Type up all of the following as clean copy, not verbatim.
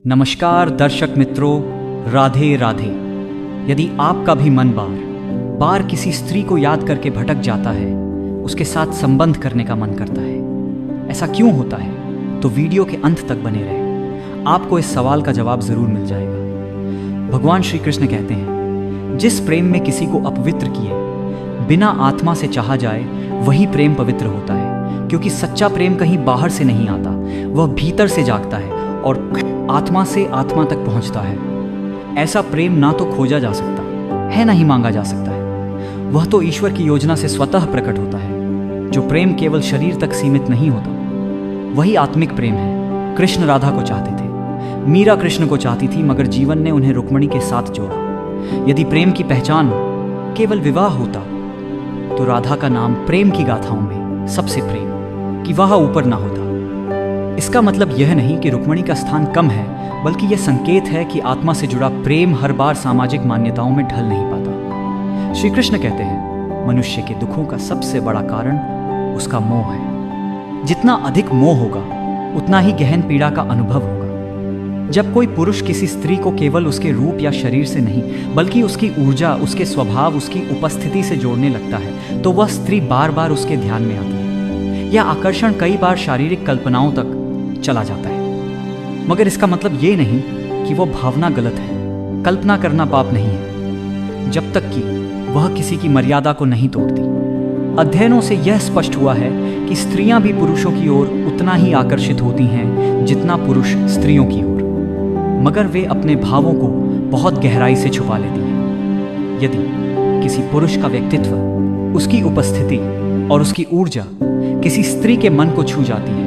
नमस्कार दर्शक मित्रों, राधे राधे। यदि आपका भी मन बार बार किसी स्त्री को याद करके भटक जाता है, उसके साथ संबंध करने का मन करता है, ऐसा क्यों होता है? तो वीडियो के अंत तक बने रहे, आपको इस सवाल का जवाब जरूर मिल जाएगा। भगवान श्री कृष्ण कहते हैं, जिस प्रेम में किसी को अपवित्र किए बिना आत्मा से चाहा जाए, वही प्रेम पवित्र होता है। क्योंकि सच्चा प्रेम कहीं बाहर से नहीं आता, वह भीतर से जागता है और आत्मा से आत्मा तक पहुंचता है। ऐसा प्रेम ना तो खोजा जा सकता है, ना ही मांगा जा सकता है। वह तो ईश्वर की योजना से स्वतः प्रकट होता है। जो प्रेम केवल शरीर तक सीमित नहीं होता, वही आत्मिक प्रेम है। कृष्ण राधा को चाहते थे, मीरा कृष्ण को चाहती थी, मगर जीवन ने उन्हें रुक्मिणी के साथ जोड़ा। यदि प्रेम की पहचान केवल विवाह होता, तो राधा का नाम प्रेम की गाथाओं में सबसे प्रेम की वाह ऊपर ना होता। इसका मतलब यह नहीं कि रुक्मिणी का स्थान कम है, बल्कि यह संकेत है कि आत्मा से जुड़ा प्रेम हर बार सामाजिक मान्यताओं में ढल नहीं पाता। श्री कृष्ण कहते हैं, मनुष्य के दुखों का सबसे बड़ा कारण उसका मोह है। जितना अधिक मोह होगा, उतना ही गहन पीड़ा का अनुभव होगा। जब कोई पुरुष किसी स्त्री को केवल उसके रूप या शरीर से नहीं, बल्कि उसकी ऊर्जा, उसके स्वभाव, उसकी उपस्थिति से जोड़ने लगता है, तो वह स्त्री बार बार उसके ध्यान में आती है। यह आकर्षण कई बार शारीरिक कल्पनाओं तक चला जाता है, मगर इसका मतलब ये नहीं कि वो भावना गलत है। कल्पना करना पाप नहीं है, जब तक कि वह किसी की मर्यादा को नहीं तोड़ती। अध्ययनों से यह स्पष्ट हुआ है कि स्त्रियां भी पुरुषों की ओर उतना ही आकर्षित होती हैं जितना पुरुष स्त्रियों की ओर, मगर वे अपने भावों को बहुत गहराई से छुपा लेती हैं। यदि किसी पुरुष का व्यक्तित्व, उसकी उपस्थिति और उसकी ऊर्जा किसी स्त्री के मन को छू जाती है,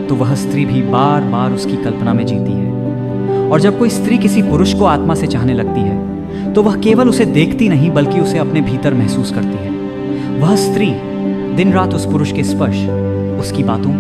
तो वह स्त्री भी बार बार उसकी कल्पना में जीती है। और जब कोई स्त्री किसी पुरुष को आत्मा से चाहने लगती है, तो वह केवल उसे देखती नहीं, बल्कि उसे अपने भीतर महसूस करती है। वह स्त्री दिन रात उस पुरुष के स्पर्श, उसकी बातों,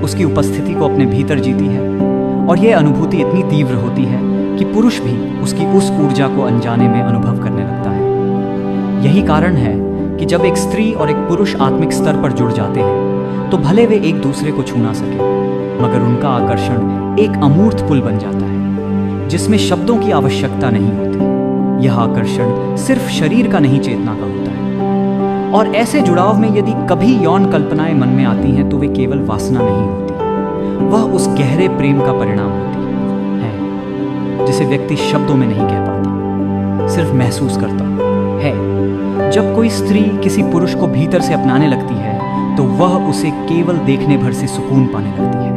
उसकी उपस्थिति को अपने भीतर जीती है। और यह अनुभूति इतनी तीव्र होती है कि पुरुष भी उसकी उस ऊर्जा को अनजाने में अनुभव करने लगता है। यही कारण है कि जब एक स्त्री और एक पुरुष आत्मिक स्तर पर जुड़ जाते हैं, तो भले वे एक दूसरे को छू ना सके, मगर उनका आकर्षण एक अमूर्त पुल बन जाता है, जिसमें शब्दों की आवश्यकता नहीं होती। यह आकर्षण सिर्फ शरीर का नहीं, चेतना का होता है। और ऐसे जुड़ाव में यदि कभी यौन कल्पनाएं मन में आती हैं, तो वे केवल वासना नहीं होती, वह उस गहरे प्रेम का परिणाम होती है, जिसे व्यक्ति शब्दों में नहीं कह पाता, सिर्फ महसूस करता है। जब कोई स्त्री किसी पुरुष को भीतर से अपनाने लगती है, तो वह उसे केवल देखने भर से सुकून पाने लगती है।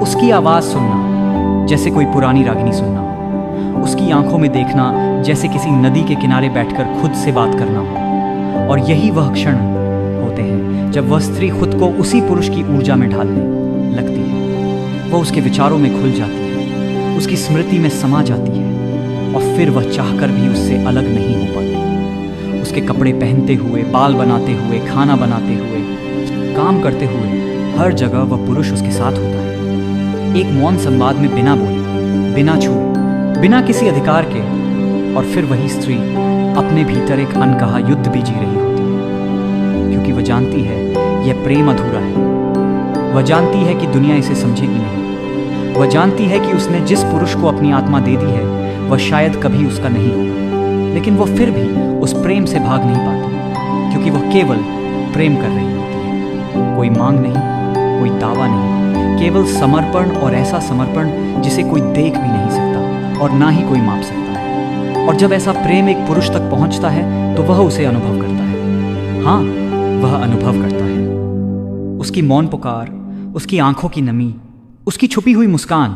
उसकी आवाज़ सुनना जैसे कोई पुरानी रागिनी सुनना, उसकी आंखों में देखना जैसे किसी नदी के किनारे बैठकर खुद से बात करना हो। और यही वह क्षण होते हैं जब वह स्त्री खुद को उसी पुरुष की ऊर्जा में ढालने लगती है। वह उसके विचारों में खुल जाती है, उसकी स्मृति में समा जाती है, और फिर वह चाहकर भी उससे अलग नहीं हो पाती। उसके कपड़े पहनते हुए, बाल बनाते हुए, खाना बनाते हुए, काम करते हुए, हर जगह वह पुरुष उसके साथ होता है। एक मौन संवाद में बिना बोले, बिना छुए, बिना किसी अधिकार के। और फिर वही स्त्री अपने भीतर एक अनकहा युद्ध भी जी रही होती है, क्योंकि वह जानती है यह प्रेम अधूरा है। वह जानती है कि दुनिया इसे समझेगी नहीं। वह जानती है कि उसने जिस पुरुष को अपनी आत्मा दे दी है, वह शायद कभी उसका नहीं होगा। लेकिन वह फिर भी उस प्रेम से भाग नहीं पाती, क्योंकि वह केवल प्रेम कर रही होती है। कोई मांग नहीं, कोई दावा नहीं, केवल समर्पण, और ऐसा समर्पण जिसे कोई देख भी नहीं सकता और ना ही कोई माप सकता है। और जब ऐसा प्रेम एक पुरुष तक पहुंचता है, तो वह उसे अनुभव करता है। हाँ, वह अनुभव करता है। उसकी मौन पुकार, उसकी आंखों की नमी, उसकी छुपी हुई मुस्कान,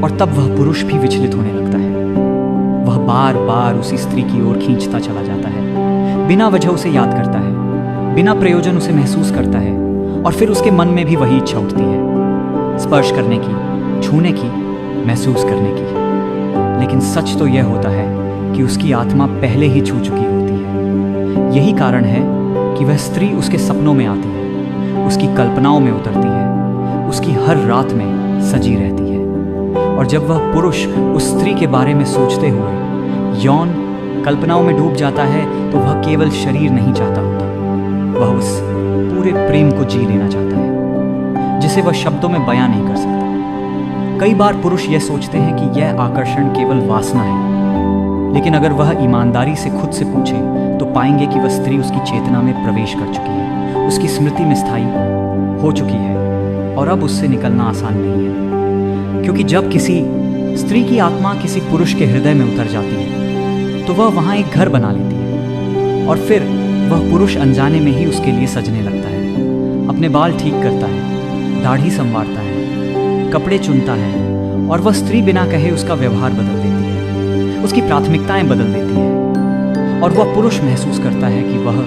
और तब वह पुरुष भी विचलित होने लगता है। वह बार बार उसी स्त्री की ओर खींचता चला जाता है, बिना वजह उसे याद करता है, बिना प्रयोजन उसे महसूस करता है। और फिर उसके मन में भी वही इच्छा उठती है, स्पर्श करने की, छूने की, महसूस करने की। लेकिन सच तो यह होता है कि उसकी आत्मा पहले ही छू चुकी होती है। यही कारण है कि वह स्त्री उसके सपनों में आती है, उसकी कल्पनाओं में उतरती है, उसकी हर रात में सजी रहती है। और जब वह पुरुष उस स्त्री के बारे में सोचते हुए यौन कल्पनाओं में डूब जाता है, तो वह केवल शरीर नहीं चाहता होता, वह उस पूरे प्रेम को जी लेना चाहता है, जिसे वह शब्दों में बयां नहीं कर सकता। कई बार पुरुष यह सोचते हैं कि यह आकर्षण केवल वासना है, लेकिन अगर वह ईमानदारी से खुद से पूछे तो पाएंगे कि वह स्त्री उसकी चेतना में प्रवेश कर चुकी है, उसकी स्मृति में स्थायी हो चुकी है और अब उससे निकलना आसान नहीं है। क्योंकि जब किसी स्त्री की आत्मा किसी पुरुष के हृदय में उतर जाती है तो वह वहाँ एक घर बना लेती है और फिर वह पुरुष अनजाने में ही उसके लिए सजने लगता है, अपने बाल ठीक करता है, दाढ़ी संवारता है, कपड़े चुनता है और वह स्त्री बिना कहे उसका व्यवहार बदल देती है, उसकी प्राथमिकताएं बदल देती है और वह पुरुष महसूस करता है कि वह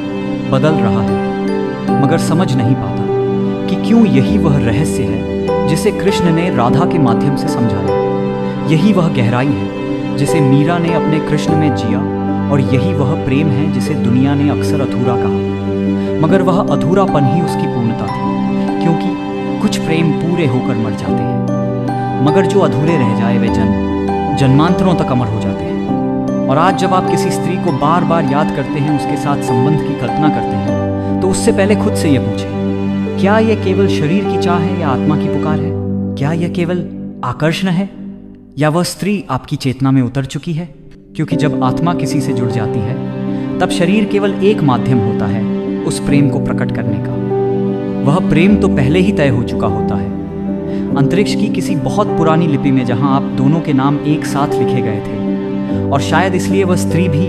बदल रहा है, मगर समझ नहीं पाता कि क्यों यही वह रहस्य है जिसे कृष्ण ने राधा के माध्यम से समझाया। यही वह गहराई है जिसे मीरा ने अपने कृष्ण में जिया और यही वह प्रेम है जिसे दुनिया ने अक्सर अधूरा कहा, मगर वह अधूरापन ही उसकी पूर्णता थी, क्योंकि कुछ प्रेम पूरे होकर मर जाते हैं, मगर जो अधूरे रह जाए वे जन्मांतरों तक अमर हो जाते हैं। और आज जब आप किसी स्त्री को बार बार याद करते हैं, उसके साथ संबंध की कल्पना करते हैं, तो उससे पहले खुद से यह पूछें, क्या यह केवल शरीर की चाह है या आत्मा की पुकार है? क्या यह केवल आकर्षण है या वह स्त्री आपकी चेतना में उतर चुकी है? क्योंकि जब आत्मा किसी से जुड़ जाती है तब शरीर केवल एक माध्यम होता है उस प्रेम को प्रकट करने का। वह प्रेम तो पहले ही तय हो चुका होता है, अंतरिक्ष की किसी बहुत पुरानी लिपि में जहां आप दोनों के नाम एक साथ लिखे गए थे। और शायद इसलिए वह स्त्री भी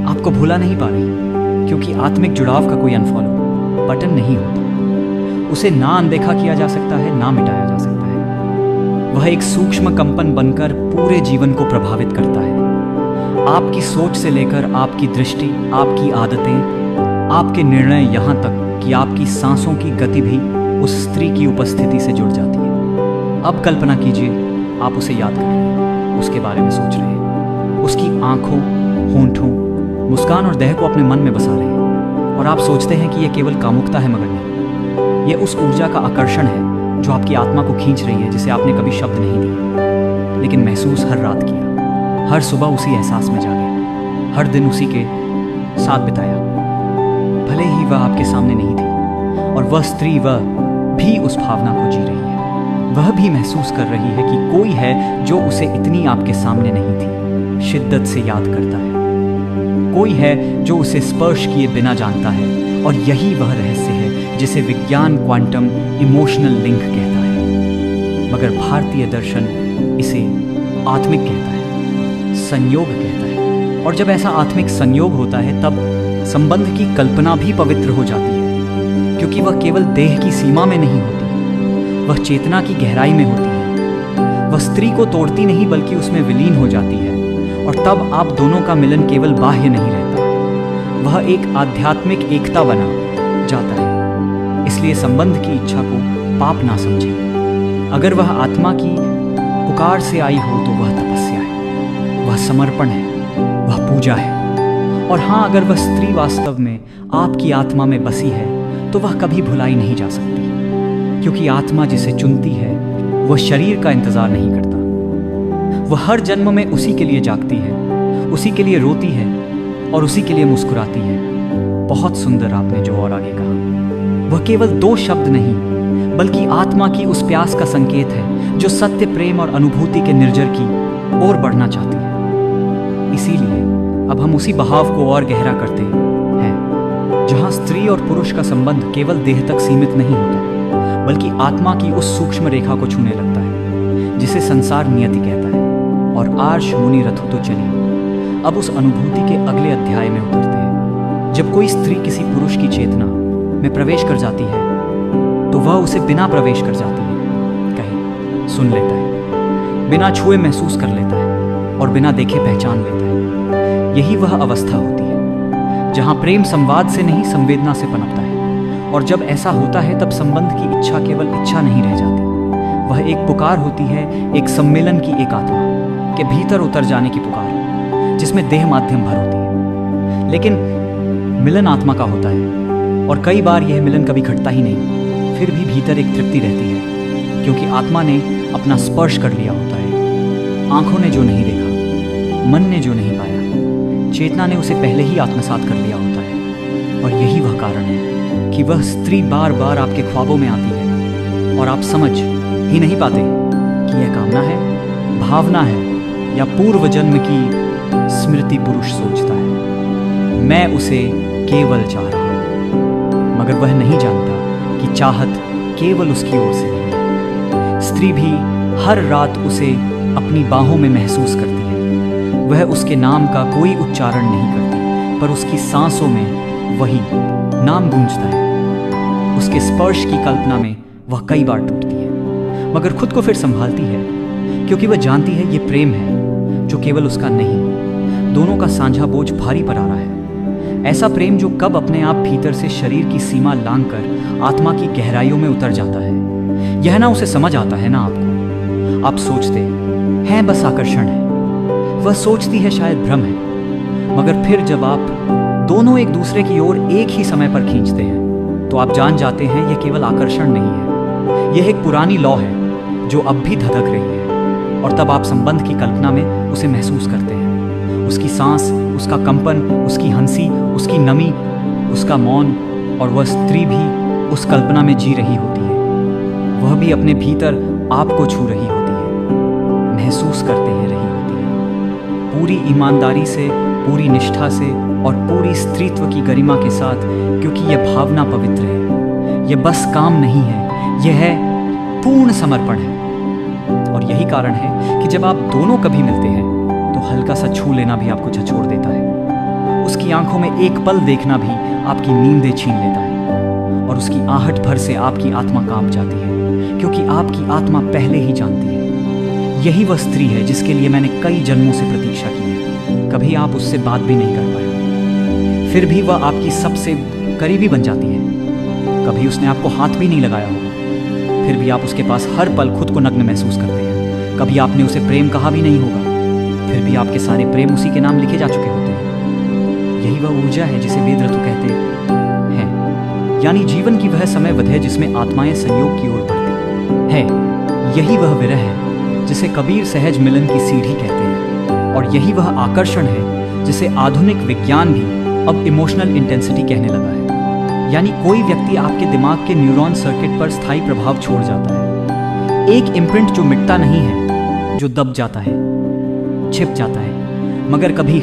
आपको भुला नहीं पा रही, क्योंकि आत्मिक जुड़ाव का कोई अनफॉलो बटन नहीं होता। उसे ना अनदेखा किया जा सकता है, ना मिटाया जा सकता है। वह एक सूक्ष्म कंपन बनकर पूरे जीवन को प्रभावित करता है, आपकी सोच से लेकर आपकी दृष्टि, आपकी आदतें, आपके निर्णय, यहाँ तक कि आपकी सांसों की गति भी उस स्त्री की उपस्थिति से जुड़ जाती है। अब कल्पना कीजिए, आप उसे याद कर रहे हैं, उसके बारे में सोच रहे हैं, उसकी आंखों, होंठों, मुस्कान और देह को अपने मन में बसा रहे हैं और आप सोचते हैं कि यह केवल कामुकता है, मगर नहीं, यह उस ऊर्जा का आकर्षण है जो आपकी आत्मा को खींच रही है, जिसे आपने कभी शब्द नहीं दिए, लेकिन महसूस हर रात किया, हर सुबह उसी एहसास में जागे, हर दिन उसी के साथ बिताया। भले ही वह आपके सामने नहीं थी और वह स्त्री वह भी उस भावना को जी रही है, वह भी महसूस कर रही है कि कोई है जो उसे इतनी आपके सामने नहीं थी शिद्दत से याद करता है, कोई है जो उसे स्पर्श किए बिना जानता है। और यही वह रहस्य है जिसे विज्ञान क्वांटम इमोशनल लिंक कहता है, मगर भारतीय दर्शन इसे आत्मिक कहता है, संयोग कहता है। और जब ऐसा आत्मिक संयोग होता है तब संबंध की कल्पना भी पवित्र हो जाती है, क्योंकि वह केवल देह की सीमा में नहीं होती, वह चेतना की गहराई में होती है। वह स्त्री को तोड़ती नहीं बल्कि उसमें विलीन हो जाती है और तब आप दोनों का मिलन केवल बाह्य नहीं रहता, वह एक आध्यात्मिक एकता बना जाता है। इसलिए संबंध की इच्छा को पाप ना समझें। अगर वह आत्मा की पुकार से आई हो तो वह तपस्या है, वह समर्पण है, वह पूजा है। और हाँ, अगर वह स्त्री वास्तव में आपकी आत्मा में बसी है तो वह कभी भुलाई नहीं जा सकती, क्योंकि आत्मा जिसे चुनती है वह शरीर का इंतजार नहीं करता, वह हर जन्म में उसी के लिए जागती है, उसी के लिए रोती है और उसी के लिए मुस्कुराती है। बहुत सुंदर आपने जो और आगे कहा, वह केवल दो शब्द नहीं बल्कि आत्मा की उस प्यास का संकेत है जो सत्य, प्रेम और अनुभूति के निर्जर की ओर बढ़ना चाहती है। इसीलिए अब हम उसी बहाव को और गहरा करते हैं, जहां स्त्री और पुरुष का संबंध केवल देह तक सीमित नहीं होता बल्कि आत्मा की उस सूक्ष्म रेखा को छूने लगता है जिसे संसार नियति कहता है। और आर्ष मुनि रथो तो चलिए अब उस अनुभूति के अगले अध्याय में उतरते हैं। जब कोई स्त्री किसी पुरुष की चेतना में प्रवेश कर जाती है तो वह उसे बिना प्रवेश कर जाती है कहे सुन लेता है, बिना छुए महसूस कर लेता है और बिना देखे पहचान लेता है। यही वह अवस्था होती है जहां प्रेम संवाद से नहीं संवेदना से पनपता है। और जब ऐसा होता है तब संबंध की इच्छा केवल इच्छा नहीं रह जाती, वह एक पुकार होती है, एक सम्मेलन की एक आत्मा के भीतर उतर जाने की पुकार, जिसमें देह माध्यम भर होती है। लेकिन मिलन आत्मा का होता है और कई बार यह मिलन कभी घटता ही नहीं, फिर भी भीतर एक तृप्ति रहती है, क्योंकि आत्मा ने अपना स्पर्श कर लिया होता है। आंखों ने जो नहीं देखा, मन ने जो नहीं पाया, चेतना ने उसे पहले ही आत्मसात कर लिया होता है। और यही वह कारण है कि वह स्त्री बार बार आपके ख्वाबों में आती है और आप समझ ही नहीं पाते कि यह कामना है, भावना है या पूर्व जन्म की स्मृति पुरुष सोचता है। मैं उसे केवल चाह रहा हूं, मगर वह नहीं जानता कि चाहत केवल उसकी ओर से नहीं। स्त्री भी हर रात उसे अपनी बाहों में महसूस करती है। वह उसके नाम का कोई उच्चारण नहीं करती, पर उसकी सांसों में वही नाम गूंजता है। उसके स्पर्श की कल्पना में वह कई बार टूटती है, मगर खुद को फिर संभालती है, क्योंकि वह जानती है ये प्रेम है जो केवल उसका नहीं, दोनों का साझा बोझ भारी पर आ रहा है। ऐसा प्रेम जो कब अपने आप भीतर से शरीर की सीमा लांघकर आत्मा की गहराइयों में उतर जाता है। यह ना उसे समझ आता है ना आपको। आप सोचते हैं बस आकर्षण है, वह सोचती है शायद भ्रम है, मगर फिर जब आप दोनों एक दूसरे की ओर एक ही समय पर खींचते हैं तो आप जान जाते हैं यह केवल आकर्षण नहीं है, यह एक पुरानी लौ है जो अब भी धधक रही है। और तब आप संबंध की कल्पना में उसे महसूस करते हैं, उसकी सांस, उसका कंपन, उसकी हंसी, उसकी नमी, उसका मौन, और वह स्त्री भी उस कल्पना में जी रही होती है। वह भी अपने भीतर आपको छू रही होती है, महसूस करते हैं रही होती है, पूरी ईमानदारी से, पूरी निष्ठा से और पूरी स्त्रीत्व की गरिमा के साथ, क्योंकि यह भावना पवित्र है। यह बस काम नहीं है, यह है पूर्ण समर्पण है। और यही कारण है कि जब आप दोनों कभी मिलते हैं तो हल्का सा छू लेना भी आपको झंझोड़ देता है। उसकी आंखों में एक पल देखना भी आपकी नींदें छीन लेता है, और उसकी आहट भर से आपकी आत्मा कांप जाती है, क्योंकि आपकी आत्मा पहले ही जानती है। यही वह स्त्री है जिसके लिए मैंने कई जन्मों से प्रतीक्षा की है। कभी आप उससे बात भी नहीं कर पाए, फिर भी वह आपकी सबसे करीबी बन जाती है। कभी उसने आपको हाथ भी नहीं लगाया होगा, फिर भी आप उसके पास हर पल खुद को नग्न महसूस करते हैं। कभी आपने उसे प्रेम कहा भी नहीं होगा, फिर भी आपके सारे प्रेम उसी के नाम लिखे जा चुके होते हैं। यही वह ऊर्जा है जिसे वेद ऋतु कहते हैं, यानी जीवन की वह समयवधि है जिसमें आत्माएं संयोग की ओर बढ़ती है। यही वह विरह है जिसे कबीर सहज मिलन की सीढ़ी कहते हैं, और यही वह आकर्षण है जिसे आधुनिक विज्ञान भी अब इमोशनल इंटेंसिटी कहने लगा है। यानी कोई व्यक्ति आपके दिमाग के न्यूरॉन सर्किट पर स्थायी प्रभाव छोड़ जाता है, एक इम्प्रिंट जो मिटता नहीं है, जो दब जाता है, छिप जाता है, मगर कभी